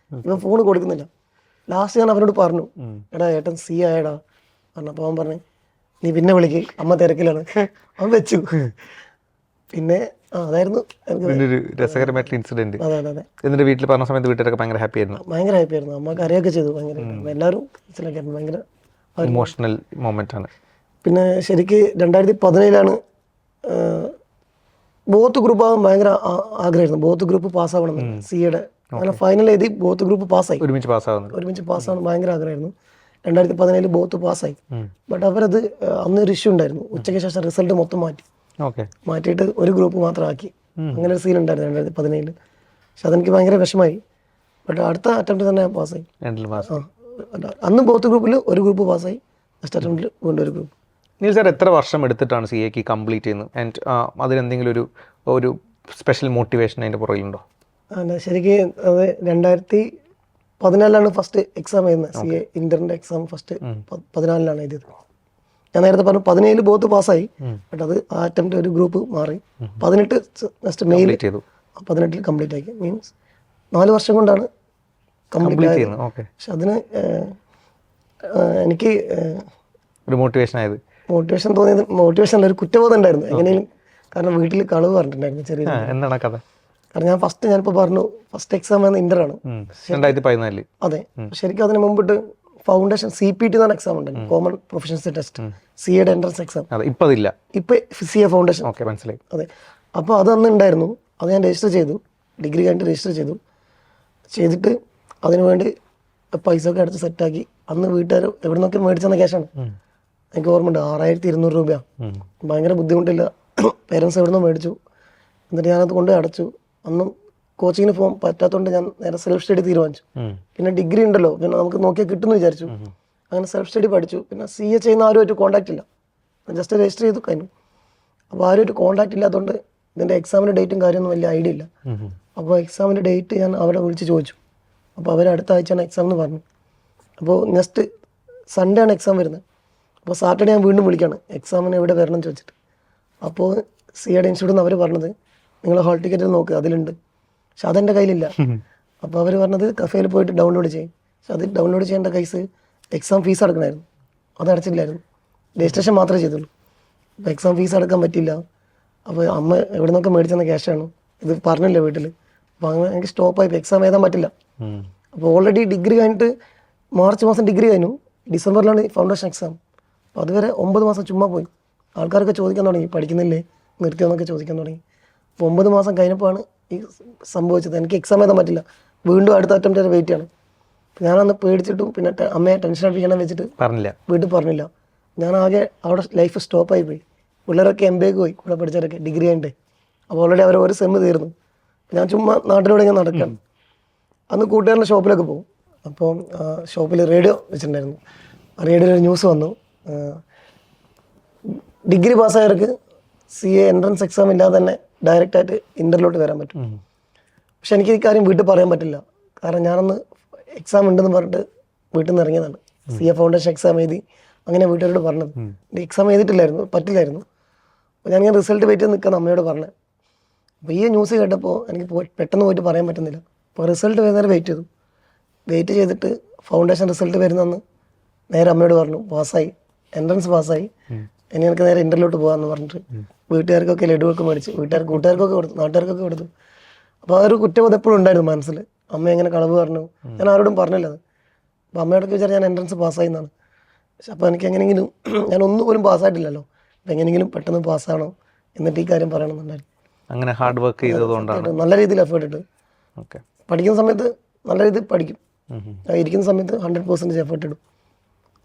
ഇവൻ ഫോൺ കൊടുക്കുന്നില്ല. ലാസ്റ്റ് ഞാൻ അവനോട് പറഞ്ഞു, എടാ ഏട്ടൻ CA ആയടാ പറഞ്ഞു. അപ്പോൾ അവൻ പറഞ്ഞു, നീ പിന്നെ വിളിക്ക്, അമ്മ തിരക്കിലാണ്. അവൻ വെച്ചു. പിന്നെ അതായിരുന്നു ഒരു രസകരമായിട്ടുള്ള ഇൻസിഡന്റ്. അതെ അതെ അതെ. എന്നിട്ട് വീട്ടിൽ പറഞ്ഞ സമയത്ത് വീട്ടുകാരൊക്കെ ഭയങ്കര ഹാപ്പി ആയിരുന്നു. ഭയങ്കര ഹാപ്പി ആയിരുന്നു. അമ്മ കരയൊക്കെ ചെയ്തു. ഭയങ്കര എല്ലാവരും മനസ്സിലാക്കിയായിരുന്നു. ഭയങ്കര ഇമോഷണൽ മൊമെന്റ് ആണ്. പിന്നെ ശരിക്ക് 2017 ബോത്ത് ഗ്രൂപ്പ് ആവാൻ ഭയങ്കര ആഗ്രഹമായിരുന്നു. ബോത്ത് ഗ്രൂപ്പ് പാസ്സാവണം CAയുടെ. അങ്ങനെ ഫൈനൽ എഴുതി ബോത്ത് ഗ്രൂപ്പ് പാസ്സായി. ഒരുമിച്ച് പാസ്സാവണം ഭയങ്കര ആഗ്രഹമായിരുന്നു. 2017 ബോത്ത് പാസ്സായി. ബട്ട് അവരത് അന്നൊരു ഇഷ്യൂ ഉണ്ടായിരുന്നു. ഉച്ചയ്ക്ക് ശേഷം റിസൾട്ട് മൊത്തം മാറ്റിയിട്ട് ഒരു ഗ്രൂപ്പ് മാത്രം ആക്കി. അങ്ങനെ ഒരു സീൻ ഉണ്ടായിരുന്നു 2017. പക്ഷെ അതെനിക്ക് ഭയങ്കര വിഷമായി. ബട്ട് അടുത്ത അറ്റംപ്റ്റ് തന്നെ ഞാൻ പാസ്സായി. അന്ന് ബോത്ത് ഗ്രൂപ്പിൽ ഒരു ഗ്രൂപ്പ് പാസ്സായി. നെക്സ്റ്റ് അറ്റംപ്റ്റിൽ വീണ്ടും ഒരു ഗ്രൂപ്പ്. നീൽ സാർ എത്ര വർഷം എടുത്തിട്ടാണ് CAക്ക് കംപ്ലീറ്റ് ചെയ്യുന്നത്? ആൻഡ് അതിനെന്തെങ്കിലും ഒരു സ്പെഷ്യൽ മോട്ടിവേഷൻ അതിൻ്റെ പുറകിലുണ്ടോ? ശരിക്ക് അത് 2014 ഫസ്റ്റ് എക്സാം ചെയ്യുന്നത്. CA ഇന്ററിന്റെ എക്സാം ഫസ്റ്റ് 2014 എഴുതിയത്. ഞാൻ നേരത്തെ പറഞ്ഞു 2017 ബോത്ത് പാസ്സായി. ബട്ട് അത് ആ അറ്റംപ്റ്റ് ഒരു ഗ്രൂപ്പ് മാറി. 2018 നെക്സ്റ്റ് മെയിൽ 2018 കംപ്ലീറ്റ് ആക്കി. മീൻസ് 4 വർഷം കൊണ്ടാണ് കംപ്ലീറ്റ് ആയത്. പക്ഷെ അതിന് എനിക്ക് ഒരു മോട്ടിവേഷൻ തോന്നിയത്, മോട്ടിവേഷൻ അല്ല, ഒരു കുറ്റബോധം ഉണ്ടായിരുന്നു എങ്ങനെയും. കാരണം വീട്ടിൽ കളവ് പറഞ്ഞിട്ടുണ്ടായിരുന്നു ചെറിയ. എന്താണ് കഥ? കാരണം ഞാനിപ്പോൾ പറഞ്ഞു ഫസ്റ്റ് എക്സാം എന്ന ഇന്ററാണ് 2014. അതെ. ശരിക്കും അതിന് മുമ്പിട്ട് ഫൗണ്ടേഷൻ CPT എന്ന് പറഞ്ഞ എക്സാം ഉണ്ട്, കോമൺ പ്രൊഫഷൻസി ടെസ്റ്റ്, CAയുടെ എൻട്രൻസ് എക്സാം. ഇപ്പൊ CA ഫൗണ്ടേഷൻ. മനസ്സിലായി. അതെ. അപ്പോൾ അതന്ന് ഉണ്ടായിരുന്നു. അത് ഞാൻ രജിസ്റ്റർ ചെയ്തു. ഡിഗ്രി കഴിഞ്ഞിട്ട് രജിസ്റ്റർ ചെയ്തിട്ട് അതിനു വേണ്ടി പൈസ ഒക്കെ അടച്ച് സെറ്റാക്കി. അന്ന് വീട്ടുകാർ എവിടെ നിന്നൊക്കെ മേടിച്ചെന്ന ക്യാഷാണ്. എനിക്ക് ഓർമ്മയുണ്ട്, 6200 രൂപ. ഭയങ്കര ബുദ്ധിമുട്ടില്ല. പേരൻസ് എവിടെ നിന്നോ മേടിച്ചു. എന്നിട്ട് ഞാനത് കൊണ്ട് അടച്ചു. അന്നും കോച്ചിങ്ങിന് പോകാൻ പറ്റാത്തതുകൊണ്ട് ഞാൻ നേരെ സെൽഫ് സ്റ്റഡി തീരുമാനിച്ചു. പിന്നെ ഡിഗ്രി ഉണ്ടല്ലോ, പിന്നെ നമുക്ക് നോക്കിയാൽ കിട്ടുമെന്ന് വിചാരിച്ചു. അങ്ങനെ സെൽഫ് സ്റ്റഡി പഠിച്ചു. പിന്നെ CA ചെയ്യുന്ന ആരുമായിട്ട് കോൺടാക്റ്റ് ഇല്ല. ജസ്റ്റ് രജിസ്റ്റർ ചെയ്തു കഴിഞ്ഞു. അപ്പോൾ ആരുമായിട്ട് കോൺടാക്റ്റ് ഇല്ലാത്തതുകൊണ്ട് ഇതിൻ്റെ എക്സാമിൻ്റെ ഡേറ്റും കാര്യമൊന്നും വലിയ ഐഡിയ ഇല്ല. അപ്പോൾ എക്സാമിൻ്റെ ഡേറ്റ് ഞാൻ അവിടെ വിളിച്ച് ചോദിച്ചു. അപ്പോൾ അവർ അടുത്ത ആഴ്ചയാണ് എക്സാം എന്ന് പറഞ്ഞു. അപ്പോൾ നെക്സ്റ്റ് സൺഡേ ആണ് എക്സാം വരുന്നത്. അപ്പോൾ സാറ്റർഡേ ഞാൻ വീണ്ടും വിളിക്കുകയാണ് എക്സാമിന് എവിടെ വരണം എന്ന് ചോദിച്ചിട്ട്. അപ്പോൾ CAയുടെ ഇൻസ്റ്റിറ്റ്യൂട്ടിൽ നിന്ന് അവർ പറഞ്ഞത്, നിങ്ങൾ ഹാൾ ടിക്കറ്റിൽ നോക്കുക, അതിലുണ്ട്. പക്ഷെ അതെൻ്റെ കയ്യിലില്ല. അപ്പോൾ അവർ പറഞ്ഞത് കഫേയിൽ പോയിട്ട് ഡൗൺലോഡ് ചെയ്യും. പക്ഷെ അത് ഡൗൺലോഡ് ചെയ്യേണ്ട കേസ് എക്സാം ഫീസ് അടക്കണമായിരുന്നു. അത് അടച്ചില്ലായിരുന്നു. രജിസ്ട്രേഷൻ മാത്രമേ ചെയ്തുള്ളൂ. അപ്പോൾ എക്സാം ഫീസ് അടക്കാൻ പറ്റില്ല. അപ്പോൾ അമ്മ എവിടെ നിന്നൊക്കെ മേടിച്ചെന്ന ക്യാഷാണ്. ഇത് പറഞ്ഞില്ല വീട്ടിൽ. അപ്പോൾ അങ്ങനെ എനിക്ക് സ്റ്റോപ്പായി. എക്സാം എഴുതാൻ പറ്റില്ല. അപ്പോൾ ഓൾറെഡി ഡിഗ്രി കഴിഞ്ഞിട്ട് മാർച്ച് മാസം ഡിഗ്രി കഴിഞ്ഞു. ഡിസംബറിലാണ് ഫൗണ്ടേഷൻ എക്സാം. അപ്പോൾ അതുവരെ 9 മാസം ചുമ്മാ പോയി. ആൾക്കാരൊക്കെ ചോദിക്കാൻ തുടങ്ങി, പഠിക്കുന്നില്ലേ, നിർത്തിയോന്നൊക്കെ ചോദിക്കാൻ തുടങ്ങി. അപ്പോൾ 9 മാസം കഴിഞ്ഞപ്പോഴാണ് ഈ സംഭവിച്ചത്. എനിക്ക് എക്സാം എഴുതാൻ പറ്റില്ല. വീണ്ടും അടുത്ത അറ്റംപ്റ്റ് വരെ വെയിറ്റ് ആണ്. ഞാനന്ന് പേടിച്ചിട്ടും പിന്നെ അമ്മയെ ടെൻഷൻ അടിപ്പിക്കണം വെച്ചിട്ട് വീട്ടിൽ പറഞ്ഞില്ല. ഞാൻ ആകെ അവിടെ ലൈഫ് സ്റ്റോപ്പായി പോയി. പിള്ളേരൊക്കെ MBAക്ക് പോയി, കൂടെ പഠിച്ചവരൊക്കെ ഡിഗ്രി കഴിഞ്ഞിട്ട്. അപ്പോൾ ഓൾറെഡി അവർ ഒരു സെമ്മ് തീർന്നു. ഞാൻ ചുമ്മാ നാട്ടിലൂടെ ഇങ്ങനെ നടക്കാം. അന്ന് കൂട്ടുകാരൻ്റെ ഷോപ്പിലൊക്കെ പോകും. അപ്പോൾ ഷോപ്പിൽ റേഡിയോ വെച്ചിട്ടുണ്ടായിരുന്നു. റേഡിയോയിൽ ഒരു ന്യൂസ് വന്നു, ഡിഗ്രി പാസ്സായവർക്ക് CA എൻട്രൻസ് എക്സാം ഇല്ലാതെ തന്നെ ഡയറക്റ്റായിട്ട് ഇൻ്റർലോട്ട് വരാൻ പറ്റും. പക്ഷെ എനിക്ക് ഈ കാര്യം വീട്ടിൽ പറയാൻ പറ്റില്ല. കാരണം ഞാനൊന്ന് എക്സാം ഉണ്ടെന്ന് പറഞ്ഞിട്ട് വീട്ടിൽ നിന്ന് ഇറങ്ങിയതാണ്. CA ഫൗണ്ടേഷൻ എക്സാം എഴുതി അങ്ങനെ വീട്ടുകാരോട് പറഞ്ഞത്. എക്സാം എഴുതിയിട്ടില്ലായിരുന്നു, പറ്റില്ലായിരുന്നു. അപ്പോൾ ഞാനിങ്ങനെ റിസൾട്ട് വെയിറ്റ് ചെയ്ത് നിൽക്കാൻ അമ്മയോട് പറഞ്ഞത്. അപ്പോൾ ഈ ന്യൂസ് കേട്ടപ്പോൾ എനിക്ക് പെട്ടെന്ന് പോയിട്ട് പറയാൻ പറ്റുന്നില്ല. അപ്പോൾ റിസൾട്ട് വരുന്നവരെ വെയിറ്റ് ചെയ്തിട്ട് ഫൗണ്ടേഷൻ റിസൾട്ട് വരുന്നതെന്ന് നേരെ അമ്മയോട് പറഞ്ഞു, പാസ്സായി, എൻട്രൻസ് പാസ്സായി, ഇനി എനിക്ക് നേരെ ഇൻ്റർലോട്ട് പോകാമെന്ന് പറഞ്ഞിട്ട് വീട്ടുകാർക്കൊക്കെ ലഡുവൊക്കെ മേടിച്ച് കൂട്ടുകാർക്കൊക്കെ കൊടുത്തു, നാട്ടുകാർക്കൊക്കെ കൊടുത്തു. അപ്പോൾ ആ ഒരു കുറ്റബോധം എപ്പോഴും ഉണ്ടായിരുന്നു മനസ്സിൽ. അമ്മ എങ്ങനെ കളവ് പറഞ്ഞു, ഞാൻ ആരോടും പറഞ്ഞില്ല അത്. അപ്പോൾ അമ്മയോടൊക്കെ വിചാരിച്ചാൽ ഞാൻ എൻട്രൻസ് പാസ്സായി എന്നാണ്. പക്ഷെ അപ്പോൾ എനിക്ക് എങ്ങനെയെങ്കിലും ഞാൻ ഒന്നും പോലും പാസ്സായിട്ടില്ലല്ലോ, അപ്പോൾ എങ്ങനെയെങ്കിലും പെട്ടെന്ന് പാസ്സാണോ എന്നിട്ട് ഈ കാര്യം പറയണമെന്നുണ്ടായിരുന്നു. അങ്ങനെ ഹാർഡ് വർക്ക് ചെയ്തതുകൊണ്ടാണ് നല്ല രീതിയിൽ എഫേർട്ട് ഇട്ട് പഠിക്കുന്ന സമയത്ത് നല്ല രീതിയിൽ പഠിക്കും, ഇരിക്കുന്ന സമയത്ത് 100% എഫേർട്ട് ഇടും,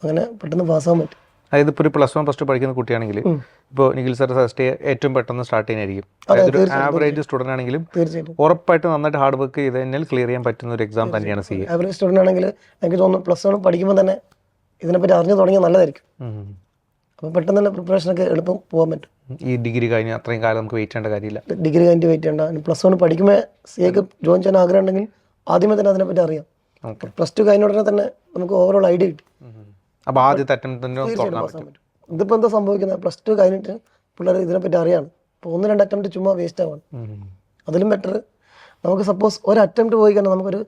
അങ്ങനെ പെട്ടെന്ന് പാസ്സാകാൻ പറ്റും. അതായത് ഇപ്പോൾ ഒരു +1+2 പഠിക്കുന്ന കുട്ടിയാണെങ്കിൽ ഇപ്പോൾ നിഖിൽ സാർ സജസ്റ്റ് ഏറ്റവും പെട്ടെന്ന് സ്റ്റാർട്ട് ചെയ്യാനായിരിക്കും. അതായത് ഒരു ആവറേജ് സ്റ്റുഡൻ്റ് ആണെങ്കിലും തീർച്ചയായിട്ടും ഉറപ്പായിട്ട് നന്നായിട്ട് ഹാർഡ് വർക്ക് ചെയ്ത് കഴിഞ്ഞാൽ ക്ലിയർ ചെയ്യാൻ പറ്റുന്ന ഒരു എക്സാം തന്നെയാണ് CA. ആവറേജ് സ്റ്റുഡൻ്റ് ആണെങ്കിൽ എനിക്ക് തോന്നുന്നു +1 പഠിക്കുമ്പോൾ തന്നെ ഇതിനെപ്പറ്റി അറിഞ്ഞു തുടങ്ങിയാൽ നല്ലതായിരിക്കും. അപ്പോൾ പെട്ടെന്ന് തന്നെ പ്രിപ്പറേഷനൊക്കെ എളുപ്പം പോകാൻ പറ്റും. ഈ ഡിഗ്രി കഴിഞ്ഞ് അത്രയും കാലം നമുക്ക് വെയിറ്റ് ചെയ്യേണ്ട കാര്യമില്ല. ഡിഗ്രി കഴിഞ്ഞിട്ട് വെയിറ്റ് ചെയ്യേണ്ട. +1 പഠിക്കുമ്പോൾ CAക്ക് ജോയിൻ ചെയ്യാൻ ആഗ്രഹം ഉണ്ടെങ്കിൽ ആദ്യമേ തന്നെ അതിനെപ്പറ്റി അറിയാം. +2 കഴിഞ്ഞ ഉടനെ തന്നെ നമുക്ക് ഓവറോൾ ഐഡിയ കിട്ടി. അപ്പോൾ ആദ്യത്തെ അറ്റംപ്റ്റ് തന്നെ തുടങ്ങാൻ പറ്റും. ഇതിപ്പോൾ എന്താ സംഭവിക്കുന്നത്, +2 കഴിഞ്ഞിട്ട് പിള്ളേർ ഇതിനെപ്പറ്റി അറിയാണ്. ഇപ്പോൾ 1-2 അറ്റംപ്റ്റ് ചുമ്മാ വേസ്റ്റ് ആവാണ്. അതിലും ബെറ്റർ നമുക്ക് സപ്പോസ് ഒരു അറ്റംപ്റ്റ് പോയി കഴിഞ്ഞാൽ നമുക്കൊരു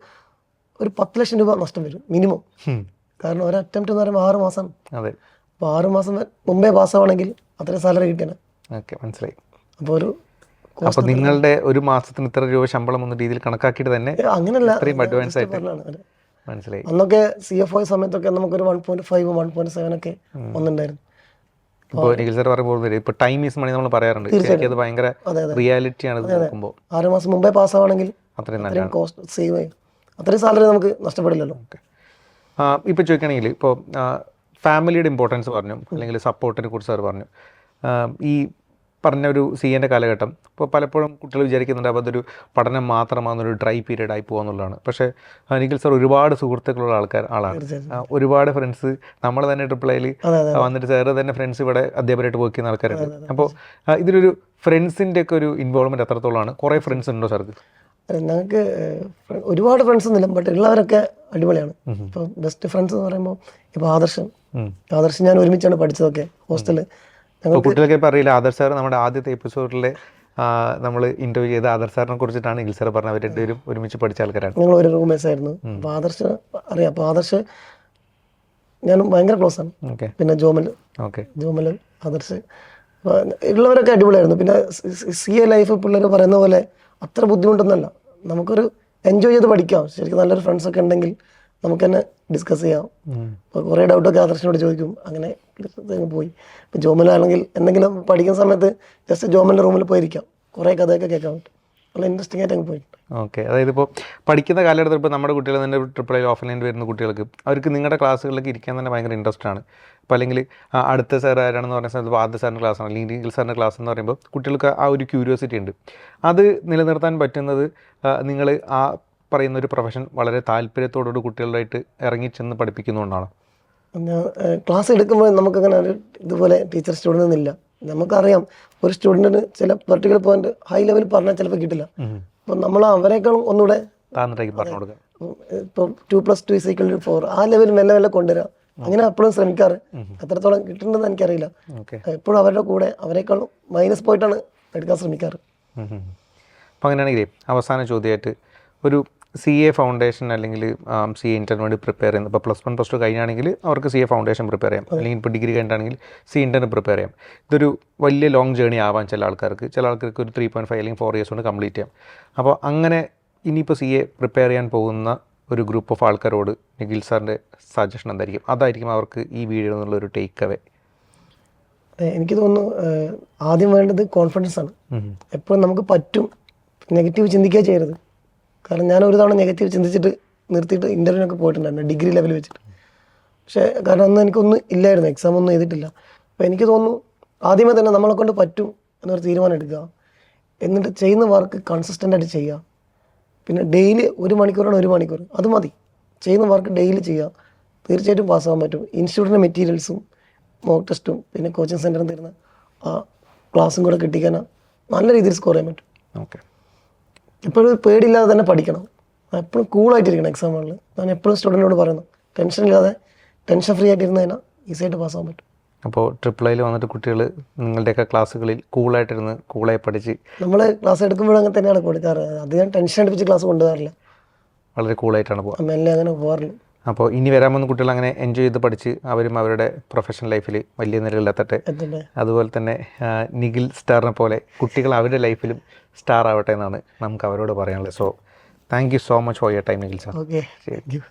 10 ലക്ഷം രൂപ നഷ്ടം വരും മിനിമം. കാരണം ഒരു അറ്റംപ്റ്റ് എന്ന് പറയുമ്പോൾ 6 മാസം. അതെ. അപ്പോൾ 6 മാസം മുമ്പേ പാസ്സാവണമെങ്കിൽ അത്രയും സാലറി കിട്ടിയാണ്. ഓക്കെ, മനസ്സിലായി. അപ്പോൾ നിങ്ങളുടെ ഒരു മാസത്തിന് ഇത്ര രൂപ ശമ്പളം എന്ന രീതിയിൽ കണക്കാക്കിയിട്ട് തന്നെ അങ്ങനെയല്ല, അഡ്വാൻസ് ആയിട്ട് മനസ്സിലായി. അന്നൊക്കെ CFO സമയത്തൊക്കെ നമുക്കൊരു 1.5 1.7 ഒക്കെ ഒന്നുണ്ടായിരുന്നു. ഇപ്പോൾ നിഖിൽ സാർ പറയുമ്പോൾ ഇപ്പോൾ ടൈം ഈസ് മണി നമ്മൾ പറയാറുണ്ട്. അത് ഭയങ്കര റിയാലിറ്റിയാണ് നോക്കുമ്പോൾ. 6 മാസം മുമ്പേ പാസ്സാവണമെങ്കിൽ അത്രയും കോസ്റ്റ് സേവ് ചെയ്യും, അത്രയും സാലറി നമുക്ക് നഷ്ടപ്പെടില്ലല്ലോ. ഇപ്പോൾ ചോദിക്കുകയാണെങ്കിൽ ഇപ്പോൾ ഫാമിലിയുടെ ഇമ്പോർട്ടൻസ് പറഞ്ഞു, അല്ലെങ്കിൽ സപ്പോർട്ടിനെ കുറിച്ച് സാർ പറഞ്ഞു. ഈ പറഞ്ഞ ഒരു CAൻ്റെ കാലഘട്ടം ഇപ്പോൾ പലപ്പോഴും കുട്ടികൾ വിചാരിക്കുന്നുണ്ട് അപ്പോൾ അതൊരു പഠനം മാത്രമാണെന്നൊരു ഡ്രൈ പീരീഡ് ആയി പോകുന്നുള്ളതാണ്. പക്ഷേ നിഖിൽ സാർ ഒരുപാട് സുഹൃത്തുക്കളുള്ള ആളാണ്. ഒരുപാട് ഫ്രണ്ട്സ് നമ്മൾ തന്നെ AAAയിൽ വന്നിട്ട് സാറ് തന്നെ ഫ്രണ്ട്സ് ഇവിടെ അധ്യാപകരായിട്ട് വർക്ക് ചെയ്യുന്ന ആൾക്കാരുണ്ട്. അപ്പോൾ ഇതിലൊരു ഫ്രണ്ട്സിൻ്റെ ഒക്കെ ഒരു ഇൻവോൾവ്മെൻറ്റ് എത്രത്തോളമാണ്? കുറേ ഫ്രണ്ട്സ് ഉണ്ടോ സാർക്ക്? ഞങ്ങൾക്ക് ഒരുപാട് ഫ്രണ്ട്സ് ഒന്നുമില്ല, ബട്ട് ഉള്ളവരൊക്കെ അടിപൊളിയാണ്. ഇപ്പോൾ ബെസ്റ്റ് ഫ്രണ്ട്സ് എന്ന് പറയുമ്പോൾ ഇപ്പോൾ ആദർശ് ഞാൻ ഒരുമിച്ചാണ് പഠിച്ചതൊക്കെ ഹോസ്റ്റലിൽ. കുട്ടികൾക്ക് ഇപ്പോൾ അറിയില്ല, ആദർശ് സാർ നമ്മുടെ ആദ്യത്തെ എപ്പിസോഡിലെ നമ്മൾ ഇൻ്റർവ്യൂ ചെയ്ത ആദർശ് സാറിനെ കുറിച്ചിട്ടാണ് നിഖിൽ സാർ പറഞ്ഞത്. അവർ രണ്ടുപേരും ഒരുമിച്ച് പഠിച്ച ആൾക്കാരാണ്. ഞങ്ങൾ ഒരു റൂംമേറ്റ്സ് ആയിരുന്നു. അപ്പോൾ ആദർശ് അറിയാം. അപ്പോൾ ആദർശ് ഞാനും ഭയങ്കര ക്ലോസ് ആണ്. പിന്നെ ജോമൽ, ആദർശ്, ഉള്ളവരൊക്കെ അടിപൊളിയായിരുന്നു. പിന്നെ CA ലൈഫ് പിള്ളേർ പറയുന്ന പോലെ അത്ര ബുദ്ധിമുട്ടൊന്നുമല്ല, നമുക്കൊരു എൻജോയ് ചെയ്ത് പഠിക്കാം. ശരിക്കും നല്ലൊരു ഫ്രണ്ട്സൊക്കെ ഉണ്ടെങ്കിൽ നമുക്ക് തന്നെ ഡിസ്കസ് ചെയ്യാം. അപ്പോൾ കുറേ ഡൗട്ടൊക്കെ ആദർശനോട് ചോദിക്കും, അങ്ങനെ പോയി. ഇപ്പോൾ ജോമലാണെങ്കിൽ എന്തെങ്കിലും പഠിക്കുന്ന സമയത്ത് ജസ്റ്റ് ജോമലിൻ്റെ റൂമിൽ പോയിരിക്കാം, കുറേ കഥയൊക്കെ കേൾക്കാൻ പറ്റും. നല്ല ഇൻട്രസ്റ്റിംഗ് ആയിട്ട് അങ്ങ് പോയിട്ടുണ്ട്. ഓക്കെ, അതായത് ഇപ്പോൾ പഠിക്കുന്ന കാലഘട്ടത്തിൽ ഇപ്പോൾ നമ്മുടെ കുട്ടികൾ തന്നെ AAA ഓഫ്ലൈനിൽ വരുന്ന കുട്ടികൾക്ക് അവർക്ക് നിങ്ങളുടെ ക്ലാസ്സുകളിലേക്ക് ഇരിക്കാൻ തന്നെ ഭയങ്കര ഇൻട്രസ്റ്റ് ആണ്. അപ്പോൾ അല്ലെങ്കിൽ അടുത്ത സാർ ആരാണെന്ന് പറഞ്ഞ സമയത്ത് ആദ്യ സാറിൻ്റെ ക്ലാസ് ആണ്, അല്ലെങ്കിൽ നിഖിൽ സാറിൻ്റെ ക്ലാസ് എന്ന് പറയുമ്പോൾ കുട്ടികൾക്ക് ആ ഒരു ക്യൂരിയോസിറ്റി ഉണ്ട്. അത് നിലനിർത്താൻ പറ്റുന്നത് നിങ്ങൾ ആ പറയുന്ന ഒരു പ്രൊഫഷൻ വളരെ താല്പര്യത്തോടുകൂടി കുട്ടികളുമായിട്ട് ഇറങ്ങിച്ചെന്ന് പഠിപ്പിക്കുന്നതുകൊണ്ടാണ്. ക്ലാസ് എടുക്കുമ്പോൾ നമുക്കങ്ങനെ ഒരു ഇതുപോലെ ടീച്ചർ സ്റ്റുഡൻ്റ് എന്നില്ല. നമുക്കറിയാം ഒരു സ്റ്റുഡൻറ്റിന് ചില പെർട്ടിക്കുലർ പോയിന്റ് ഹൈ ലെവൽ പറഞ്ഞാൽ ചിലപ്പോൾ കിട്ടില്ല. അപ്പം നമ്മൾ അവരെക്കാളും ഒന്നുകൂടെ പറഞ്ഞു കൊടുക്കാം. ഇപ്പോൾ 2+2 = 4 ആ ലെവൽ മെല്ലെ കൊണ്ടുവരാം. അങ്ങനെ എപ്പോഴും ശ്രമിക്കാറ്. എത്രത്തോളം കിട്ടുന്നുണ്ടെന്ന് എനിക്കറിയില്ല. എപ്പോഴും അവരുടെ കൂടെ അവരെക്കാളും മൈനസ് പോയിട്ടാണ് എടുക്കാൻ ശ്രമിക്കാറ്. അപ്പം അങ്ങനെയാണെങ്കിൽ അവസാന ചോദ്യമായിട്ട് ഒരു CA ഫൗണ്ടേഷൻ അല്ലെങ്കിൽ CA ഇൻ്റർന് വേണ്ടി പ്രിപ്പയർ ചെയ്യുന്നത്, ഇപ്പോൾ +1 +2 കഴിഞ്ഞാണെങ്കിൽ അവർക്ക് CA ഫൗണ്ടേഷൻ പ്രിപ്പയർ ചെയ്യാം, അല്ലെങ്കിൽ ഇപ്പോൾ ഡിഗ്രി കഴിഞ്ഞിട്ടാണെങ്കിൽ CA ഇൻ്റർന് പ്രിപ്പയർ ചെയ്യാം. ഇതൊരു വലിയ ലോങ് ജേണി ആവാൻ ചില ആൾക്കാർക്ക് ഒരു 3.5 അല്ലെങ്കിൽ 4 ഇയേഴ്സ് കൊണ്ട് കംപ്ലീറ്റ് ചെയ്യാം. അപ്പോൾ അങ്ങനെ ഇനിയിപ്പോൾ CA പ്രിപ്പയർ ചെയ്യാൻ പോകുന്ന ഒരു ഗ്രൂപ്പ് ഓഫ് ആൾക്കാരോട് നിഖിൽ സാറിൻ്റെ സജഷൻ എന്തായിരിക്കും? അതായിരിക്കും അവർക്ക് ഈ വീഡിയോ എന്നുള്ളൊരു ടേക്ക് അവേ. എനിക്ക് തോന്നുന്നു ആദ്യം വേണ്ടത് കോൺഫിഡൻസ് ആണ്. എപ്പോഴും നമുക്ക് പറ്റും, നെഗറ്റീവ് ചിന്തിക്കുക ചെയ്യരുത്. കാരണം ഞാൻ ഒരു തവണ നെഗറ്റീവ് ചിന്തിച്ചിട്ട് നിർത്തിയിട്ട് ഇൻ്റർവ്യൂവിനൊക്കെ പോയിട്ടുണ്ടായിരുന്നു ഡിഗ്രി ലെവൽ വെച്ചിട്ട്. പക്ഷേ കാരണം അന്ന് എനിക്കൊന്നും ഇല്ലായിരുന്നു, എക്സാം ഒന്നും ചെയ്തിട്ടില്ല. അപ്പോൾ എനിക്ക് തോന്നുന്നു ആദ്യമേ തന്നെ നമ്മളെ കൊണ്ട് പറ്റും എന്നൊരു തീരുമാനം എടുക്കുക. എന്നിട്ട് ചെയ്യുന്ന വർക്ക് കൺസിസ്റ്റൻ്റായിട്ട് ചെയ്യുക. പിന്നെ ഡെയിലി 1 മണിക്കൂറാണ് 1 മണിക്കൂർ അത് മതി. ചെയ്യുന്ന വർക്ക് ഡെയിലി ചെയ്യുക, തീർച്ചയായിട്ടും പാസ്സാകാൻ പറ്റും. ഇൻസ്റ്റിറ്റ്യൂട്ടിൻ്റെ മെറ്റീരിയൽസും മോക്ക് ടെസ്റ്റും പിന്നെ കോച്ചിങ് സെൻറ്ററിൽ തരുന്ന ആ ക്ലാസ്സും കൂടെ കിട്ടിക്കഴിഞ്ഞാൽ നല്ല രീതിയിൽ സ്കോർ ചെയ്യാൻ പറ്റും. ഓക്കെ. എപ്പോഴും പേടിയില്ലാതെ തന്നെ പഠിക്കണം, എപ്പോഴും കൂളായിട്ടിരിക്കണം എക്സാം ഹാളിൽ. ഞാൻ എപ്പോഴും സ്റ്റുഡൻറ്റിനോട് പറയുന്നു, ടെൻഷൻ ഫ്രീ ആയിട്ടിരുന്ന് കഴിഞ്ഞാൽ ഈസിയായിട്ട് പാസ്സാകാൻ പറ്റും. അപ്പോൾ ട്രിപ്പിളിൽ വന്നിട്ട് കുട്ടികൾ നിങ്ങളുടെയൊക്കെ ക്ലാസ്സുകളിൽ കൂളായിട്ടിരുന്ന് കൂളായി പഠിച്ച് നമ്മൾ ക്ലാസ് എടുക്കുമ്പോഴും അങ്ങനെ തന്നെയാണ് കൊടുക്കാറ്. അത് ഞാൻ ടെൻഷൻ അടുപ്പിച്ച് ക്ലാസ് കൊണ്ടുപോകാറില്ല, വളരെ കൂളായിട്ടാണ് പോകുക. മെല്ലെ അങ്ങനെ പോകാറില്ല. അപ്പോൾ ഇനി വരാൻ പോകുന്ന കുട്ടികൾ അങ്ങനെ എൻജോയ് ചെയ്ത് പഠിച്ച് അവരും അവരുടെ പ്രൊഫഷണൽ ലൈഫിൽ വലിയ നിലയിലെത്തട്ടെ. അതുപോലെ തന്നെ നിഖിൽ സ്റ്റാറിനെ പോലെ കുട്ടികൾ അവരുടെ ലൈഫിലും സ്റ്റാർ ആവട്ടെ എന്നാണ് നമുക്ക് അവരോട് പറയാനുള്ളത്. So thank you so much for your time Nikhil sir. Okay, thank you.